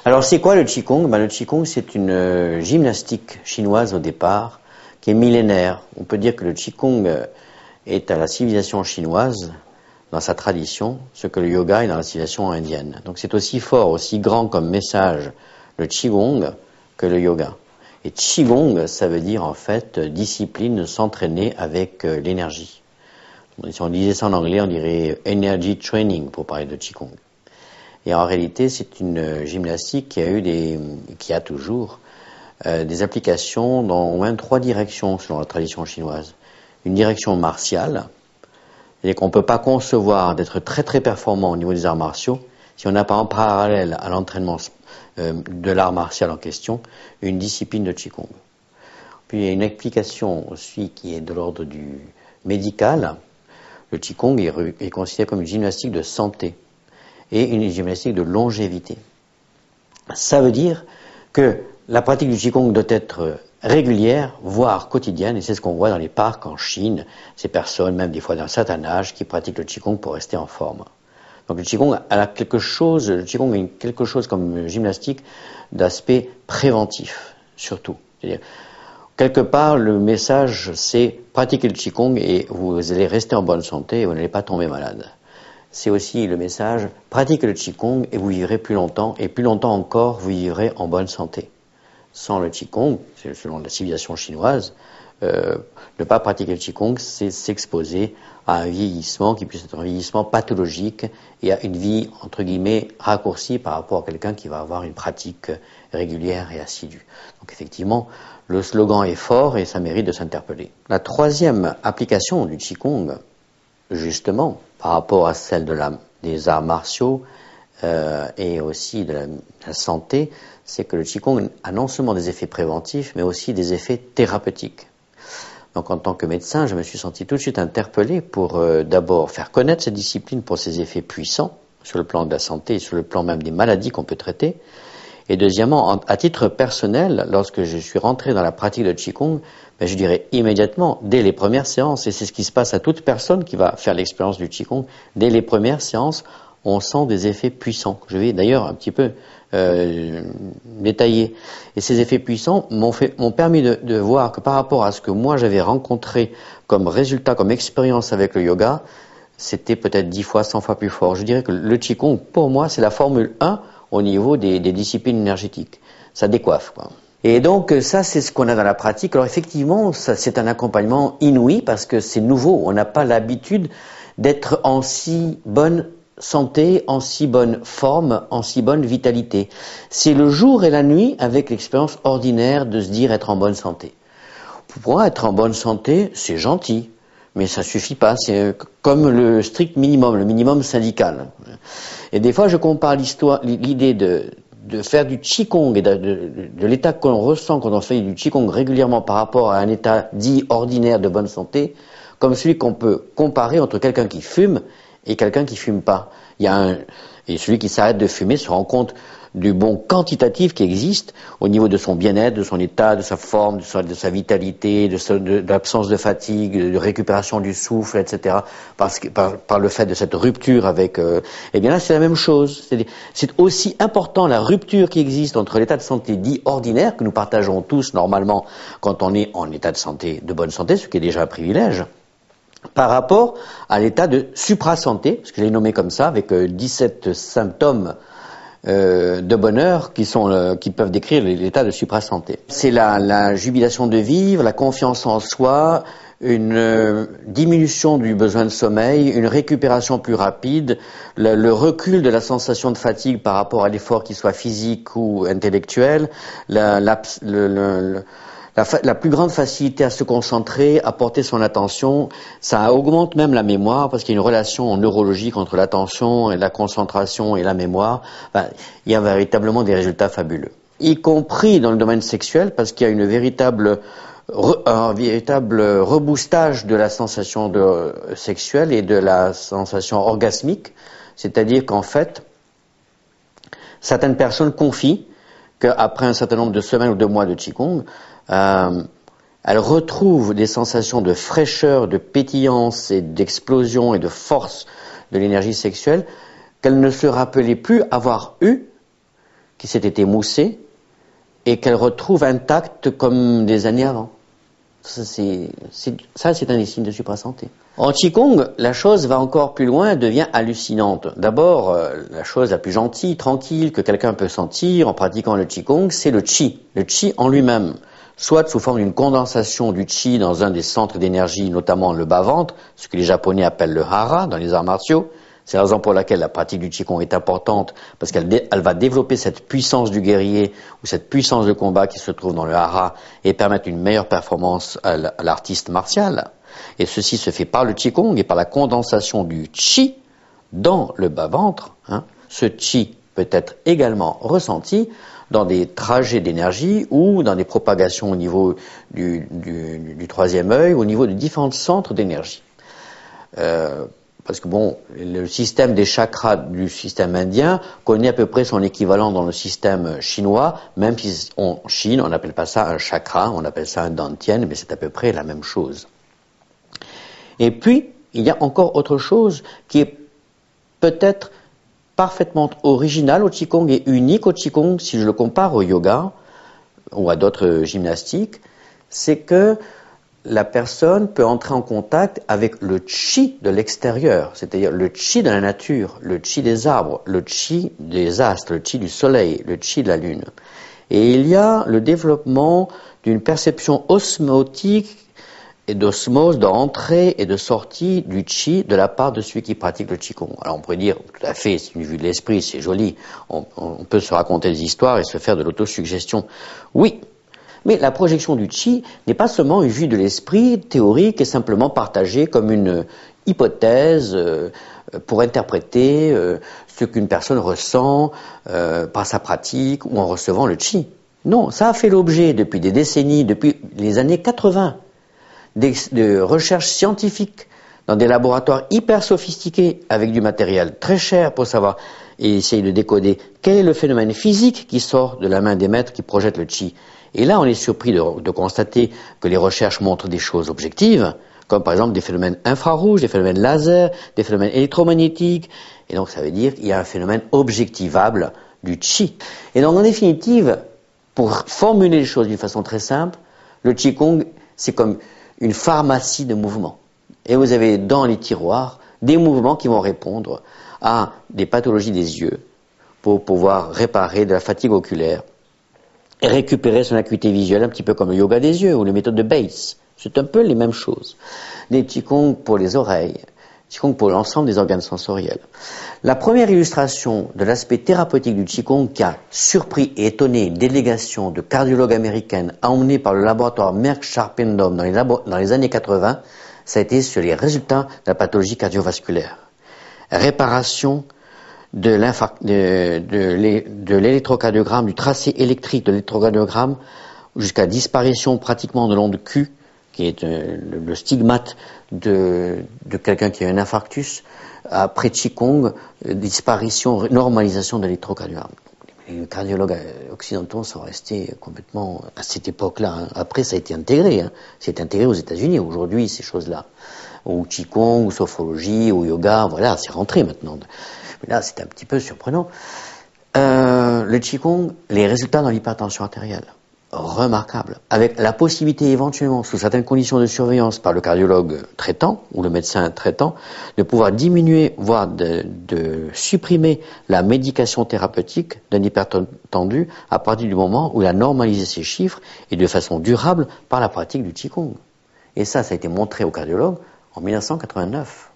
Alors c'est quoi le Qigong? Le Qigong c'est une gymnastique chinoise au départ qui est millénaire. On peut dire que le Qigong est à la civilisation chinoise dans sa tradition, ce que le yoga est dans la civilisation indienne. Donc c'est aussi fort, aussi grand comme message le Qigong que le yoga. Et Qigong, ça veut dire en fait discipline, s'entraîner avec l'énergie. Si on disait ça en anglais, on dirait energy training pour parler de Qigong. Et en réalité, c'est une gymnastique qui a toujours des applications dans au moins 3 directions selon la tradition chinoise. Une direction martiale, c'est-à-dire qu'on ne peut pas concevoir d'être très très performant au niveau des arts martiaux si on n'a pas en parallèle à l'entraînement de l'art martial en question une discipline de Qigong. Puis il y a une application aussi qui est de l'ordre du médical. Le Qigong est considéré comme une gymnastique de santé et une gymnastique de longévité. Ça veut dire que la pratique du Qigong doit être régulière, voire quotidienne, et c'est ce qu'on voit dans les parcs en Chine, ces personnes, même des fois d'un certain âge, qui pratiquent le Qigong pour rester en forme. Donc le Qigong a quelque chose comme gymnastique d'aspect préventif, surtout. C'est-à-dire, quelque part, le message, c'est pratiquer le Qigong et vous allez rester en bonne santé et vous n'allez pas tomber malade. C'est aussi le message, pratiquez le Qigong et vous vivrez plus longtemps, et plus longtemps encore, vous vivrez en bonne santé. Sans le Qigong, selon la civilisation chinoise, ne pas pratiquer le Qigong, c'est s'exposer à un vieillissement qui puisse être un vieillissement pathologique et à une vie, entre guillemets, raccourcie par rapport à quelqu'un qui va avoir une pratique régulière et assidue. Donc effectivement, le slogan est fort et ça mérite de s'interpeller. La troisième application du Qigong, justement, par rapport à celle des arts martiaux et aussi de la santé, c'est que le Qigong a non seulement des effets préventifs, mais aussi des effets thérapeutiques. Donc en tant que médecin, je me suis senti tout de suite interpellé pour d'abord faire connaître cette discipline pour ses effets puissants sur le plan de la santé et sur le plan même des maladies qu'on peut traiter. Et deuxièmement, à titre personnel, lorsque je suis rentré dans la pratique de Qigong, je dirais immédiatement, dès les premières séances, et c'est ce qui se passe à toute personne qui va faire l'expérience du Qigong, dès les premières séances, on sent des effets puissants. Je vais d'ailleurs un petit peu détailler. Et ces effets puissants m'ont permis de voir que par rapport à ce que moi j'avais rencontré comme résultat, comme expérience avec le yoga, c'était peut-être 10 fois, 100 fois plus fort. Je dirais que le Qigong, pour moi, c'est la Formule 1 au niveau des disciplines énergétiques. Ça décoiffe, quoi. Et donc ça, c'est ce qu'on a dans la pratique. Alors effectivement, c'est un accompagnement inouï parce que c'est nouveau. On n'a pas l'habitude d'être en si bonne santé, en si bonne forme, en si bonne vitalité. C'est le jour et la nuit avec l'expérience ordinaire de se dire être en bonne santé. Pour moi, être en bonne santé, c'est gentil, mais ça suffit pas. C'est comme le strict minimum, le minimum syndical. Et des fois, je compare l'idée de faire du Qigong et de l'état qu'on ressent quand on fait du Qigong régulièrement par rapport à un état dit ordinaire de bonne santé, comme celui qu'on peut comparer entre quelqu'un qui fume et quelqu'un qui fume pas. Et celui qui s'arrête de fumer se rend compte du bon quantitatif qui existe au niveau de son bien-être, de son état, de sa forme, de sa vitalité, de l'absence de fatigue, de récupération du souffle, etc. Par le fait de cette rupture avec... eh bien là, c'est la même chose. C'est aussi important la rupture qui existe entre l'état de santé dit ordinaire, que nous partageons tous normalement quand on est en état de santé, de bonne santé, ce qui est déjà un privilège, par rapport à l'état de suprasanté, parce que je l'ai nommé comme ça, avec 17 symptômes de bonheur qui peuvent décrire l'état de suprasanté. C'est la jubilation de vivre, la confiance en soi, une diminution du besoin de sommeil, une récupération plus rapide, le recul de la sensation de fatigue par rapport à l'effort qui soit physique ou intellectuel, la plus grande facilité à se concentrer, à porter son attention, ça augmente même la mémoire parce qu'il y a une relation neurologique entre l'attention et la concentration et la mémoire. Enfin, il y a véritablement des résultats fabuleux, y compris dans le domaine sexuel parce qu'il y a un véritable reboostage de la sensation sexuelle et de la sensation orgasmique, c'est-à-dire qu'en fait, certaines personnes confient qu'après un certain nombre de semaines ou de mois de Qigong, elles retrouvent des sensations de fraîcheur, de pétillance et d'explosion et de force de l'énergie sexuelle qu'elles ne se rappelaient plus avoir eues qui s'était émoussée et qu'elle retrouve intacte comme des années avant. Ça, c'est un des signes de suprasanté. En Qigong, la chose va encore plus loin, elle devient hallucinante. D'abord, la chose la plus gentille, tranquille, que quelqu'un peut sentir en pratiquant le Qigong, c'est le Qi en lui-même. Soit sous forme d'une condensation du Qi dans un des centres d'énergie, notamment le bas-ventre, ce que les Japonais appellent le hara dans les arts martiaux. C'est la raison pour laquelle la pratique du Qigong est importante, parce qu'elle va développer cette puissance du guerrier, ou cette puissance de combat qui se trouve dans le hara, et permettre une meilleure performance à l'artiste martial. Et ceci se fait par le Qigong et par la condensation du Qi dans le bas-ventre. Ce Qi peut être également ressenti dans des trajets d'énergie ou dans des propagations au niveau du troisième œil, au niveau de différents centres d'énergie. Parce que bon, le système des chakras du système indien connaît à peu près son équivalent dans le système chinois, même si en Chine on n'appelle pas ça un chakra, on appelle ça un dantian, mais c'est à peu près la même chose. Et puis, il y a encore autre chose qui est peut-être parfaitement original au Qigong et unique au Qigong, si je le compare au yoga ou à d'autres gymnastiques, c'est que la personne peut entrer en contact avec le Qi de l'extérieur, c'est-à-dire le Qi de la nature, le Qi des arbres, le Qi des astres, le Qi du soleil, le Qi de la lune. Et il y a le développement d'une perception osmotique et d'osmose, d'entrée et de sortie du Qi de la part de celui qui pratique le Qigong. Alors on pourrait dire, tout à fait, c'est une vue de l'esprit, c'est joli, on peut se raconter des histoires et se faire de l'autosuggestion. Oui, mais la projection du Qi n'est pas seulement une vue de l'esprit théorique et simplement partagée comme une hypothèse pour interpréter ce qu'une personne ressent par sa pratique ou en recevant le Qi. Non, ça a fait l'objet depuis des décennies, depuis les années 80, de recherches scientifiques dans des laboratoires hyper sophistiqués avec du matériel très cher pour savoir et essayer de décoder quel est le phénomène physique qui sort de la main des maîtres qui projettent le Qi. Et là, on est surpris de constater que les recherches montrent des choses objectives, comme par exemple des phénomènes infrarouges, des phénomènes laser, des phénomènes électromagnétiques. Et donc, ça veut dire qu'il y a un phénomène objectivable du Qi. Et donc, en définitive, pour formuler les choses d'une façon très simple, le Qigong, c'est comme une pharmacie de mouvements. Et vous avez dans les tiroirs des mouvements qui vont répondre à des pathologies des yeux pour pouvoir réparer de la fatigue oculaire et récupérer son acuité visuelle, un petit peu comme le yoga des yeux ou les méthodes de Bates. C'est un peu les mêmes choses. Des Qigong pour les oreilles, Qigong pour l'ensemble des organes sensoriels. La première illustration de l'aspect thérapeutique du Qigong qui a surpris et étonné une délégation de cardiologues américaines emmenée par le laboratoire Merck Sharp & Dohme dans les années 80, ça a été sur les résultats de la pathologie cardiovasculaire. Réparation de l'électrocardiogramme, du tracé électrique de l'électrocardiogramme, jusqu'à disparition pratiquement de l'onde Q, qui est le stigmate de quelqu'un qui a un infarctus, après Qigong, disparition, normalisation de l'électrocardiogramme. Les cardiologues occidentaux sont restés complètement à cette époque-là. Hein. Après, ça a été intégré. Hein. C'est intégré aux États-Unis aujourd'hui, ces choses-là. Ou Qigong, ou sophrologie, ou yoga, voilà, c'est rentré maintenant. Mais là, c'est un petit peu surprenant. Le Qigong, les résultats dans l'hypertension artérielle, remarquables. Avec la possibilité éventuellement, sous certaines conditions de surveillance par le cardiologue traitant, ou le médecin traitant, de pouvoir diminuer, voire de supprimer la médication thérapeutique d'un hypertendu à partir du moment où il a normalisé ses chiffres et de façon durable par la pratique du Qigong. Et ça a été montré aux cardiologues en 1989.